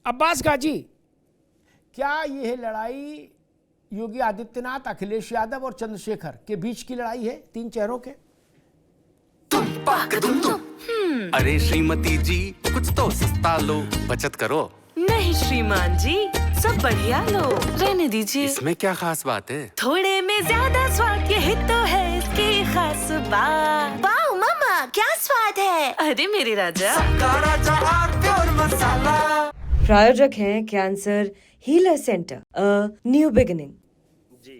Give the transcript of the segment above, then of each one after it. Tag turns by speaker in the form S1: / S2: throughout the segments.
S1: अब्बास गाजी, क्या यह लड़ाई योगी आदित्यनाथ, अखिलेश यादव और चंद्रशेखर के बीच की लड़ाई है, तीन चेहरों के?
S2: अरे श्रीमती जी, कुछ तो सस्ता लो, बचत करो।
S3: नहीं श्रीमान जी, सब बढ़िया लो, रहने दीजिए।
S2: इसमें क्या खास बात है?
S3: थोड़े में ज्यादा स्वाद, यही तो है इसकी खास बात।
S4: वाह मामा, क्या स्वाद है।
S3: अरे मेरे राजा,
S5: प्रायोजक हैं cancer healer centre, a new beginning.
S6: जी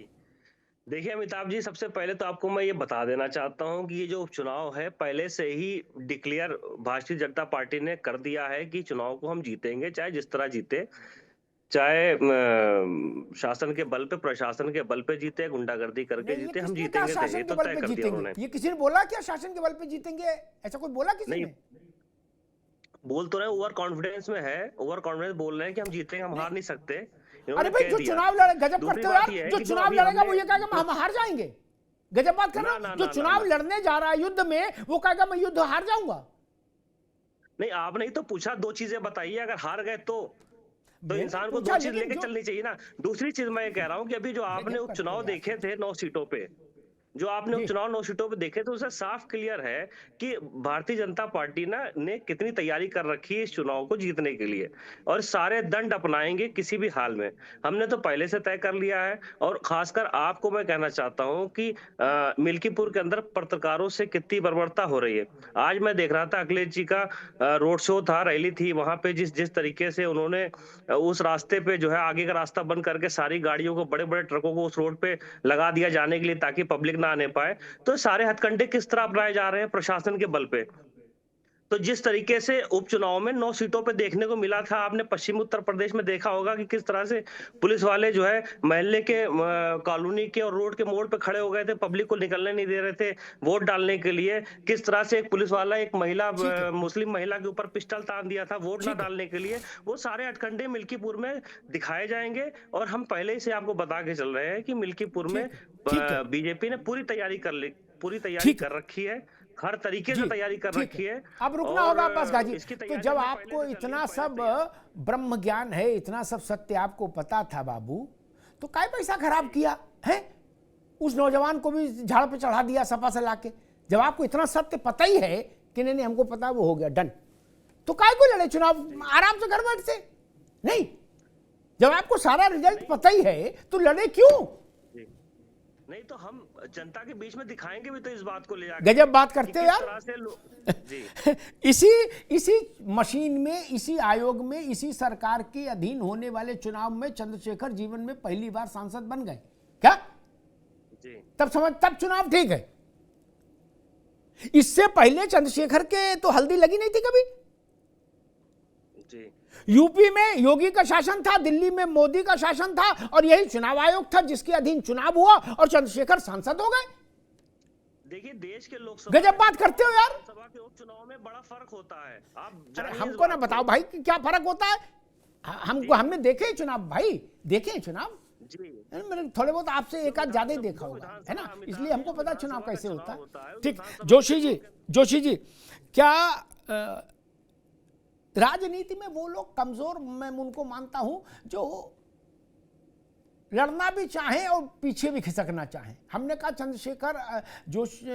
S6: देखिए अमिताभ जी, सबसे पहले तो आपको मैं ये बता देना चाहता हूँ कि ये जो उपचुनाव है पहले से ही डिक्लेयर भारतीय जनता पार्टी ने कर दिया है कि चुनाव को हम जीतेंगे, चाहे जिस तरह जीते, चाहे शासन के बल पे, प्रशासन के बल पे जीते, गुंडागर्दी करके जीते, हम जीतेंगे।
S1: शासन के बल पे जीतेंगे? ये किसी ने बोला क्या शासन के बल पे जीतेंगे? ऐसा कोई बोला किसी ने?
S6: बोल तो रहे ओवर कॉन्फिडेंस में है, ओवर कॉन्फिडेंस बोल रहे हैं कि हम जीतेंगे, हम हार नहीं सकते।
S1: अरे भाई, जो चुनाव लड़े, गजब करते हो यार, जो चुनाव लड़ेगा वो ये कहेगा हम हार जाएंगे। गजब बात कर रहा। जो चुनाव लड़ने जा रहा है युद्ध में, वो कहेगा मैं युद्ध हार जाऊंगा।
S6: नहीं, आपने ही तो पूछा, दो चीजें बताइए, अगर हार गए तो इंसान को दो चीज लेके चलनी चाहिए ना। दूसरी चीज मैं ये कह रहा हूँ कि अभी जो आपने उपचुनाव देखे थे 9 सीटों पे, जो आपने उपचुनाव 9 सीटों पे देखे थे, उससे साफ क्लियर है कि भारतीय जनता पार्टी ने कितनी तैयारी कर रखी है इस चुनाव को जीतने के लिए, और सारे दंड अपनाएंगे किसी भी हाल में। हमने तो पहले से तय कर लिया है। और खासकर आपको मैं कहना चाहता हूं कि मिल्कीपुर के अंदर पत्रकारों से कितनी बर्बरता हो रही है। आज मैं देख रहा था, अखिलेश जी का रोड शो था, रैली थी, वहां पे जिस तरीके से उन्होंने उस रास्ते पे जो है आगे का रास्ता बंद करके सारी गाड़ियों को, बड़े बड़े ट्रकों को उस रोड पे लगा दिया जाने के लिए ताकि पब्लिक ना आने पाए। तो सारे हथकंडे किस तरह अपनाए जा रहे हैं प्रशासन के बल पे। तो जिस तरीके से उपचुनाव में 9 सीटों पे देखने को मिला था, आपने पश्चिमी उत्तर प्रदेश में देखा होगा कि किस तरह से पुलिस वाले जो है महल्ले के, कॉलोनी के और रोड के मोड़ पे खड़े हो गए थे, पब्लिक को निकलने नहीं दे रहे थे वोट डालने के लिए। किस तरह से एक पुलिस वाला एक महिला, मुस्लिम महिला के ऊपर पिस्टल तान दिया था वोट ना डालने के लिए। वो सारे हथकंडे मिल्कीपुर में दिखाए जाएंगे। और हम पहले ही से आपको बता के चल रहे हैं कि मिल्कीपुर में बीजेपी ने पूरी तैयारी कर रखी है, हर तरीके से तैयारी कर रखी है।
S1: अब रुकना होगा अब्बास गाजी। तो जब आपको इतना सब ब्रह्म ज्ञान है, इतना सब सत्य आपको पता था बाबू, तो काय पैसा खराब किया है? उस नौजवान को भी झाड़ पे चढ़ा दिया सपा से लाके। जब आपको इतना सत्य पता ही है कि नहीं हमको पता, वो हो गया डन, तो काय को लड़े चुनाव? आराम से घर बैठ से नहीं। जब आपको सारा रिजल्ट पता ही है तो लड़े क्यों?
S6: नहीं तो हम जनता के बीच में दिखाएंगे भी तो इस बात को ले जाकर।
S1: गजब बात करते हो यार। इसी मशीन में, इसी आयोग में, इसी सरकार के अधीन होने वाले चुनाव में चंद्रशेखर जीवन में पहली बार सांसद बन गए क्या?
S6: जी।
S1: तब चुनाव ठीक है। इससे पहले चंद्रशेखर के तो हल्दी लगी नहीं थी कभी।
S6: जी।
S1: यूपी में योगी का शासन था, दिल्ली में मोदी का शासन था, और यही चुनाव आयोग था जिसके अधीन चुनाव हुआ और चंद्रशेखर सांसद हो गए।
S6: देखिए, देश के लोकसभा,
S1: गजब बात करते हो यार।
S6: लोकसभा के उपचुनाव में बड़ा फर्क होता है। आप
S1: हमको ना बताओ भाई कि क्या फर्क होता है। हमने देखे चुनाव भाई, देखे चुनाव जी। मैंने थोड़े बहुत आपसे एक आध ज्यादा ही देखा होगा, है ना, इसलिए हमको पता चुनाव कैसे होता है। ठीक। जोशी जी, क्या राजनीति में वो लोग कमजोर, मैं उनको मानता हूं, जो लड़ना भी चाहें और पीछे भी खिसकना चाहें। हमने कहा चंद्रशेखर,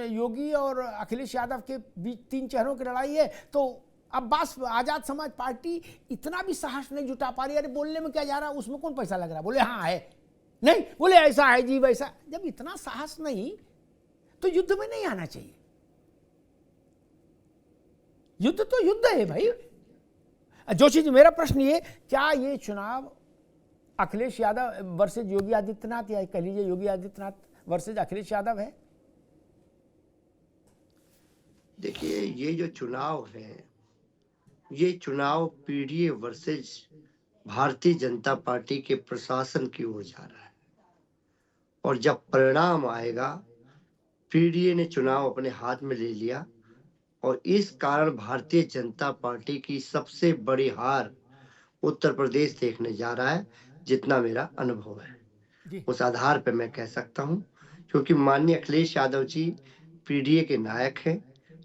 S1: योगी और अखिलेश यादव के बीच तीन चेहरों की लड़ाई है, तो अब्बास आजाद समाज पार्टी इतना भी साहस नहीं जुटा पा रही। अरे बोलने में क्या जा रहा है, उसमें कौन पैसा लग रहा है? बोले हाँ है, नहीं बोले ऐसा है जी वैसा। जब इतना साहस नहीं तो युद्ध में नहीं आना चाहिए। युद्ध तो युद्ध है भाई। जोशी जी, मेरा प्रश्न ये, क्या ये चुनाव अखिलेश यादव वर्सेज योगी आदित्यनाथ, या कह लीजिए योगी आदित्यनाथ वर्सेज अखिलेश यादव है?
S7: देखिए, ये जो चुनाव है, ये चुनाव PDA versus Bharatiya Janata party के प्रशासन की ओर जा रहा है। और जब परिणाम आएगा, पीडीए ने चुनाव अपने हाथ में ले लिया, और इस कारण भारतीय जनता पार्टी की सबसे बड़ी हार उत्तर प्रदेश देखने जा रहा है, जितना मेरा अनुभव है उस आधार पर मैं कह सकता हूं। क्योंकि माननीय अखिलेश यादव जी पीडीए के नायक हैं,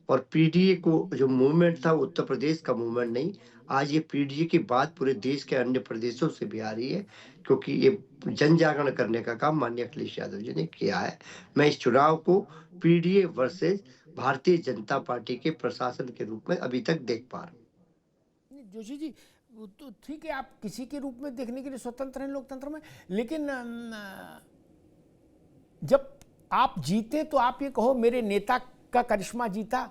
S7: और पीडीए को जो मूवमेंट था उत्तर प्रदेश का मूवमेंट नहीं, आज ये पीडीए की बात पूरे देश के अन्य प्रदेशों से भी आ रही है, क्योंकि ये जन जागरण करने का काम माननीय अखिलेश यादव जी ने किया है। मैं इस चुनाव को PDA versus Bharatiya Janata party के प्रशासन के रूप में अभी तक देख पा रहा हूँ।
S1: जोशी जी, वो तो ठीक है, आप किसी के रूप में देखने के लिए स्वतंत्र हैं लोकतंत्र में, लेकिन जब आप जीते तो आप ये कहो मेरे नेता का करिश्मा जीता,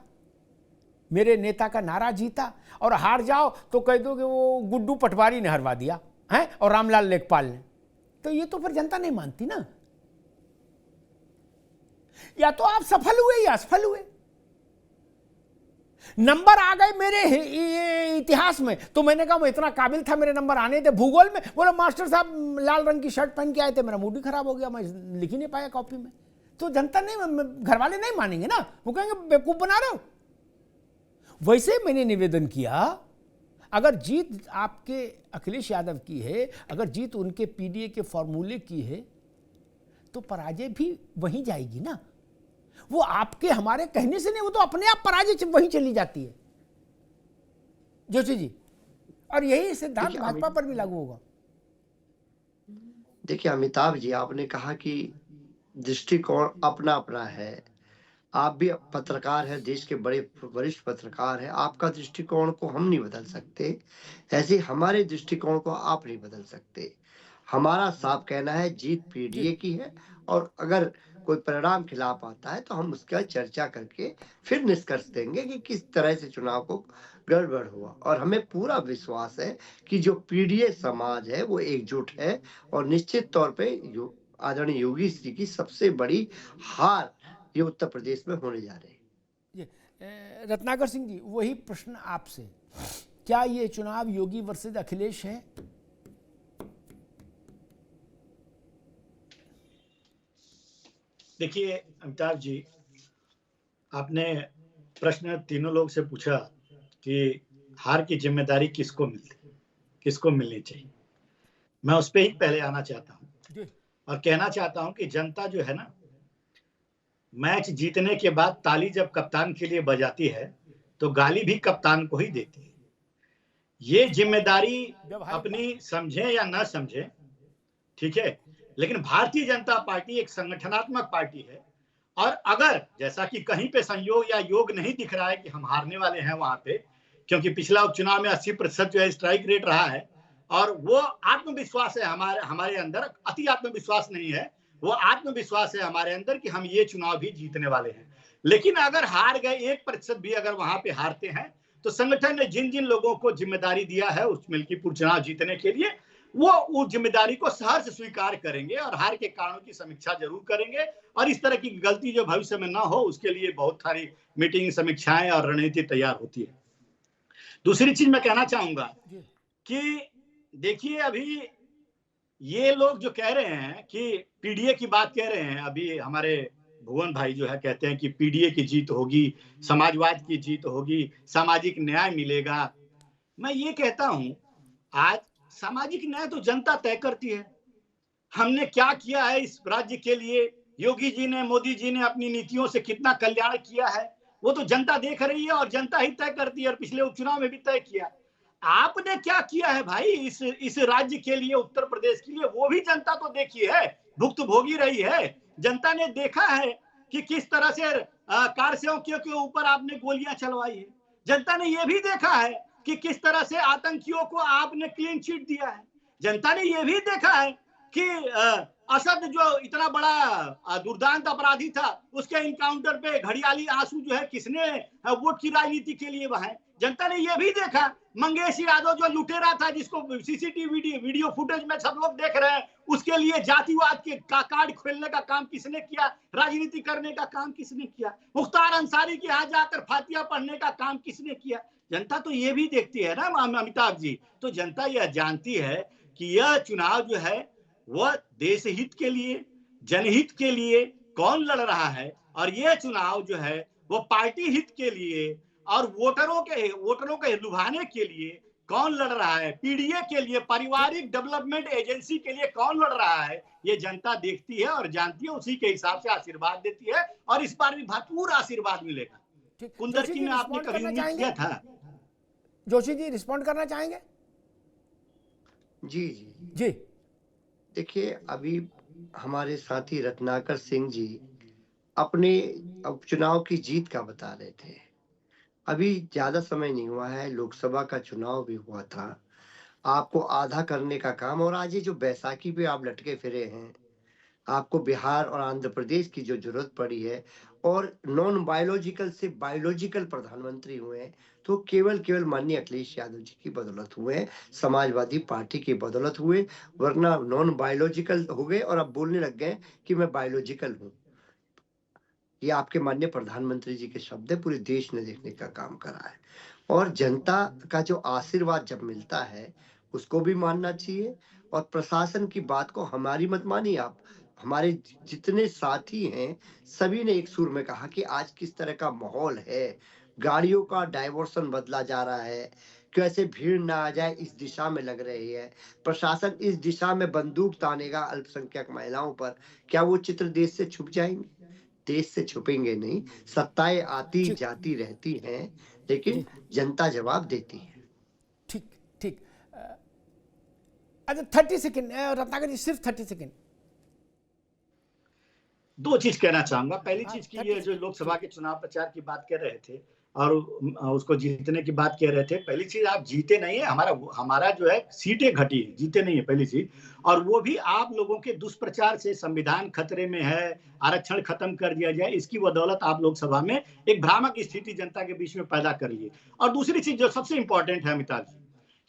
S1: मेरे नेता का नारा जीता, और हार जाओ तो कह दो कि वो गुड्डू पटवारी ने हरवा दिया है और रामलाल लेखपाल ने। तो ये तो फिर जनता नहीं मानती ना। या तो आप सफल हुए या असफल हुए। नंबर आ गए मेरे इतिहास में तो मैंने कहा मैं इतना काबिल था, मेरे नंबर आने थे। भूगोल में बोला मास्टर साहब लाल रंग की शर्ट पहन के आए थे, मेरा मूड ही खराब हो गया, मैं लिख ही नहीं पाया कॉपी में। तो जनता नहीं, घर वाले नहीं मानेंगे ना, वो कहेंगे बेवकूफ बना रहे हो। वैसे मैंने निवेदन किया, अगर जीत आपके अखिलेश यादव की है, अगर जीत उनके पीडीए के फॉर्मूले की है, तो पराजय भी वहीं जाएगी ना। वो आपके हमारे कहने से नहीं, वो तो अपने आप पराजय वहीं चली जाती है जोशी जी। और यही सिद्धांत भाजपा पर भी लागू होगा।
S7: देखिए अमिताभ जी, आपने कहा कि दृष्टिकोण अपना अपना है। आप भी पत्रकार हैं, देश के बड़े वरिष्ठ पत्रकार हैं, आपका दृष्टिकोण को हम नहीं बदल सकते, ऐसे हमारे दृष्टिकोण को आप नहीं बदल सकते। हमारा साफ कहना है जीत पीडीए की है, और अगर कोई परिणाम खिलाफ आता है तो हम उसका चर्चा करके फिर निष्कर्ष देंगे कि किस तरह से चुनाव को गड़बड़ हुआ। और हमें पूरा विश्वास है कि जो पीडीए समाज है वो एकजुट है, और निश्चित तौर पे आदरणीय योगी श्री की सबसे बड़ी हार ये उत्तर प्रदेश में होने जा रही है।
S1: रत्नाकर सिंह जी, वही प्रश्न आपसे, क्या ये चुनाव योगी वर्सेस अखिलेश है?
S8: देखिए अमिताभ जी, आपने प्रश्न तीनों लोग से पूछा कि हार की जिम्मेदारी किसको मिलनी चाहिए। मैं उस पर ही पहले आना चाहता हूं और कहना चाहता हूं कि जनता जो है ना, मैच जीतने के बाद ताली जब कप्तान के लिए बजाती है तो गाली भी कप्तान को ही देती है। ये जिम्मेदारी अपनी समझे या ना समझे, ठीक है, लेकिन भारतीय जनता पार्टी एक संगठनात्मक पार्टी है, और अगर जैसा कि कहीं पे संयोग या योग नहीं दिख रहा है कि हम हारने वाले हैं वहां पे, क्योंकि पिछला उपचुनाव में 80% जो है स्ट्राइक रेट रहा है, और वो आत्मविश्वास है हमारे अंदर, अति आत्मविश्वास नहीं है, वो आत्मविश्वास है हमारे अंदर कि हम ये चुनाव भी जीतने वाले हैं। लेकिन अगर हार गए 1% भी अगर वहां पे हारते हैं, तो संगठन ने जिन जिन लोगों को जिम्मेदारी दिया है उस मिल्कीपुर चुनाव जीतने के लिए, वो जिम्मेदारी को सहर्ष स्वीकार करेंगे और हार के कारणों की समीक्षा जरूर करेंगे, और इस तरह की गलती जो भविष्य में ना हो उसके लिए बहुत सारी मीटिंग, समीक्षाएं और रणनीति तैयार होती है। दूसरी चीज मैं कहना चाहूंगा कि देखिए, अभी ये लोग जो कह रहे हैं कि पीडीए की बात कह रहे हैं, अभी हमारे भुवन भाई जो है कहते हैं कि पीडीए की जीत होगी, समाजवाद की जीत होगी, सामाजिक न्याय मिलेगा। मैं ये कहता हूं, आज सामाजिक न्याय तो जनता तय करती है। हमने क्या किया है इस राज्य के लिए, योगी जी ने, मोदी जी ने अपनी नीतियों से कितना कल्याण किया है, वो तो जनता देख रही है और जनता ही तय करती है, और पिछले उपचुनाव में भी तय किया। आपने क्या किया है भाई इस राज्य के लिए, उत्तर प्रदेश के लिए, वो भी जनता तो देखी है, भुक्त भोगी रही है। जनता ने देखा है कि किस तरह से कार सेवकों के ऊपर आपने गोलियां चलवाई है। जनता ने यह भी देखा है कि किस तरह से आतंकियों को आपने क्लीन चिट दिया है। जनता ने यह भी देखा है कि असद जो इतना बड़ा दुर्दांत अपराधी था, उसके इनकाउंटर पे घड़ियाली आंसू जो है किसने वोट की राजनीति के लिए बहाए। जनता ने यह भी देखा मंगेश यादव जो लुटेरा था, जिसको सीसीटीवी वीडियो फुटेज में सब लोग देख रहे हैं, उसके लिए जातिवाद के कार्ड खोलने का काम किसने किया, राजनीति करने का काम किसने किया, मुख्तार अंसारी के यहाँ जाकर फातिया पढ़ने का काम किसने किया। जनता तो ये भी देखती है ना अमिताभ जी। तो जनता यह जानती है कि यह चुनाव जो है वह देश हित के लिए, जनहित के लिए कौन लड़ रहा है, और यह चुनाव जो है वो पार्टी हित के लिए और वोटरों के लुभाने के लिए कौन लड़ रहा है, पीडीए के लिए, पारिवारिक डेवलपमेंट एजेंसी के लिए कौन लड़ रहा है, ये जनता देखती है और जानती है, उसी के हिसाब से आशीर्वाद देती है, और इस बार भी भरपूर आशीर्वाद मिलेगा। कुंदर जी ने आपने कभी उम्मीद किया था?
S1: जोशी जी रिस्पॉन्ड करना चाहेंगे?
S7: जी जी
S1: जी
S7: देखिए, अभी हमारे साथी रत्नाकर सिंह जी अपने उपचुनाव की जीत का बता रहे थे। अभी ज्यादा समय नहीं हुआ है, लोकसभा का चुनाव भी हुआ था। आपको आधा करने का काम, और आज ये जो बैसाखी पे आप लटके फिरे हैं, आपको बिहार और आंध्र प्रदेश की जो जरूरत पड़ी है, और नॉन बायोलॉजिकल से बायोलॉजिकल प्रधानमंत्री हुए हैं, तो केवल माननीय अखिलेश यादव जी की बदौलत हुए हैं, समाजवादी पार्टी की बदौलत हुए, वरना नॉन बायोलॉजिकल हो गए और अब बोलने लग गए कि मैं बायोलॉजिकल हूँ। ये आपके माननीय प्रधानमंत्री जी के शब्द है, पूरे देश ने देखने का काम करा है। और जनता का जो आशीर्वाद जब मिलता है उसको भी मानना चाहिए। और प्रशासन की बात को हमारी मत मानिए आप, हमारे जितने साथी हैं सभी ने एक सुर में कहा कि आज किस तरह का माहौल है, गाड़ियों का डाइवर्सन बदला जा रहा है, कैसे भीड़ ना आ जाए इस दिशा में लग रही है। प्रशासन इस दिशा में बंदूक तानेगा अल्पसंख्यक महिलाओं पर, क्या वो चित्र देश से छुप जाएंगे? देश से छुपेंगे नहीं। सत्ताएं आती जाती रहती हैं, लेकिन जनता जवाब देती है।
S1: ठीक ठीक। अच्छा 30 सेकेंड रत्नाकर जी, सिर्फ 30 सेकेंड।
S8: दो चीज कहना चाहूंगा। पहली चीज की ये जो लोकसभा के चुनाव प्रचार की बात कर रहे थे और उसको जीतने की बात कर रहे थे, पहली चीज आप जीते नहीं है, हमारा जो है सीटें घटी है, जीते नहीं है पहली चीज। और वो भी आप लोगों के दुष्प्रचार से संविधान खतरे में है, आरक्षण खत्म कर दिया जाए, इसकी बदौलत आप लोकसभा में एक भ्रामक स्थिति जनता के बीच में पैदा कर लिए। और दूसरी चीज जो सबसे इंपॉर्टेंट है अमिताभ जी,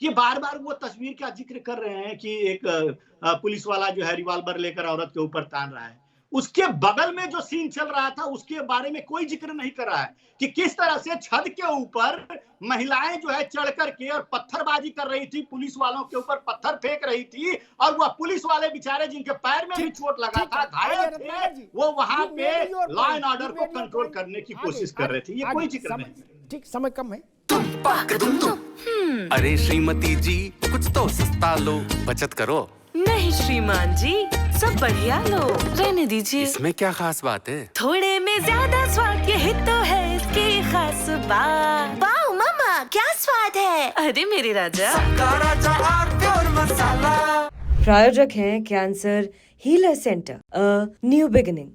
S8: ये बार बार वो तस्वीर का जिक्र कर रहे हैं कि एक पुलिस वाला जो है रिवॉल्वर लेकर औरत के ऊपर तान रहा है। उसके बगल में जो सीन चल रहा था उसके बारे में कोई जिक्र नहीं कर रहा है कि किस तरह से छत के ऊपर महिलाएं जो है चढ़ करके और पत्थरबाजी कर रही थी, पुलिस वालों के ऊपर पत्थर फेंक रही थी, और वह पुलिस वाले बेचारे जिनके पैर में भी चोट लगा था, घायल थे, वो वहां पे लॉ एंड ऑर्डर को कंट्रोल करने की कोशिश कर रहे थे। ये कोई जिक्र नहीं।
S1: ठीक, समय कम है।
S2: अरे श्रीमती जी कुछ तो सस्ता लो, बचत करो।
S3: नहीं श्रीमान जी, सब बढ़िया लो, रहने दीजिए।
S2: इसमें क्या खास बात है?
S3: थोड़े में ज्यादा स्वाद, यही तो है इसकी खास बात।
S4: वाओ मामा, क्या स्वाद है।
S3: अरे मेरे राजा।
S5: प्रायोजक हैं cancer healer centre, a new beginning.